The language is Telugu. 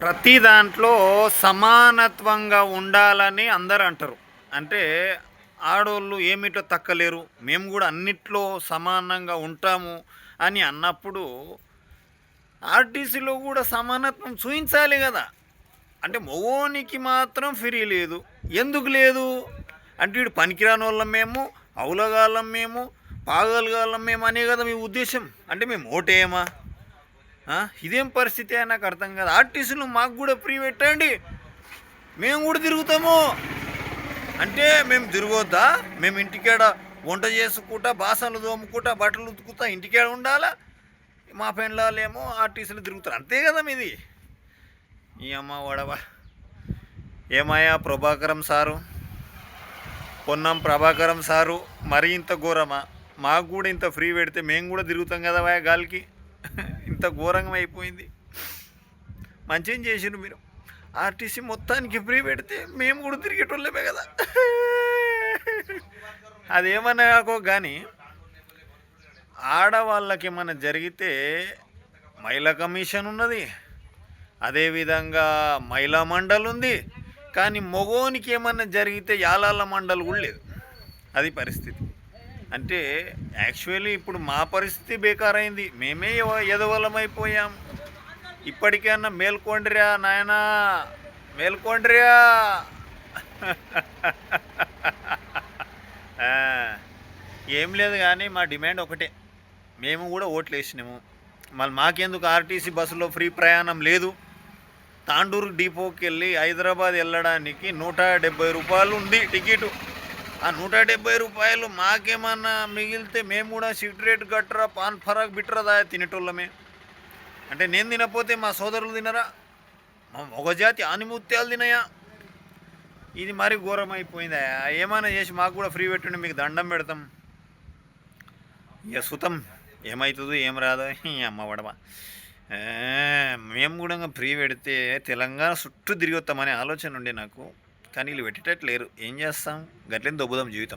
ప్రతి దాంట్లో సమానత్వంగా ఉండాలని అందరూ అంటారు. అంటే ఆడోళ్ళు ఏమిటో తక్కలేరు. మేము గూడా అన్నిట్లో సమానంగా ఉంటాము అని అన్నప్పుడు ఆర్టీసీలో గూడా సమానత్వం చూయించాలి గదా! అంటే మగోనికి మాత్రం ఫ్రీ లేదు. ఎందుకు లేదు? అంటే ఈడు పనికిరానోళ్ళం మేము, అవులగాళ్ళం మేము, పాగలగాళ్ళం మేము అనే గదా మీ ఉద్దేశ్యం. అంటే మేము ఓటేయమా? ఇదేం పరిస్థితి అని నాకు అర్థం కాదు. ఆర్టీసీలు మాకు కూడా ఫ్రీ పెట్టండి, మేము కూడా తిరుగుతాము అంటే మేము తిరగొద్దా? మేము ఇంటికాడ వంట చేసుకుంటా, బాసనలు తోముకుంటా, బట్టలు ఉతుకుతా ఇంటికాడ ఉండాలా? మా పెండ్లాలేమో ఆర్టీసీలు తిరుగుతారు, అంతే కదా మీది. ఈ అమ్మ వడవా ఏమయ్యా ప్రభాకరం సారు, పొన్నం ప్రభాకరం సారు, మరీ ఇంత ఘోరమా? మాకు కూడా ఇంత ఫ్రీ పెడితే మేము కూడా తిరుగుతాం కదా గాలికి. ఇంత ఘోరంగా అయిపోయింది. మంచిగా చేసిండ్రు మీరు. ఆర్టీసీ మొత్తానికి ఫ్రీ పెడితే మేము కూడా తిరిగేటోళ్ళమే కదా. అదేమన్నాకో కానీ ఆడవాళ్ళకి ఏమన్నా జరిగితే మహిళా కమిషన్ ఉన్నది, అదేవిధంగా మహిళా మండలి ఉంది. కానీ మగోనికి ఏమన్నా జరిగితే యాలాల మండలి కూడా లేదు. అది పరిస్థితి. అంటే యాక్చువల్లీ ఇప్పుడు మా పరిస్థితి బేకారైంది. మేమే ఎదవలమైపోయాం. ఇప్పటికైనా మేల్కొండ్రియా నాయనా, మేల్కొండ్రియా. ఏం లేదు కానీ మా డిమాండ్ ఒకటే. మేము కూడా ఓట్లు వేసినాము, మళ్ళీ మాకెందుకు ఆర్టీసీ బస్సులో ఫ్రీ ప్రయాణం లేదు? తాండూరు డిపోకి వెళ్ళి హైదరాబాద్ వెళ్ళడానికి 170 రూపాయలు ఉంది టికెట్. ఆ 170 రూపాయలు మాకేమన్నా మిగిలితే మేము కూడా సిగరెట్ గట్రా పాన్ ఫరాక్ బిట్రదా తినేటోళ్ళమే. అంటే నేను తినకపోతే మా సోదరులు తినరా? మా మొగజాతి ఆనిముత్యాలు తినయా? ఇది మరీ ఘోరం అయిపోయిందా? ఏమైనా చేసి మాకు కూడా ఫ్రీ పెట్టుండి మీకు దండం పెడతాం. ఇక సుతం ఏమవుతుందో ఏం రాదో అమ్మ వడమ. మేము కూడా ఫ్రీ పెడితే తెలంగాణ చుట్టూ తిరిగి వస్తామనే ఆలోచన ఉండే నాకు. కానీ వీళ్ళు పెట్టేటట్టు లేరు. ఏం చేస్తాం? గట్లేని దొబ్బుదాం జీవితం.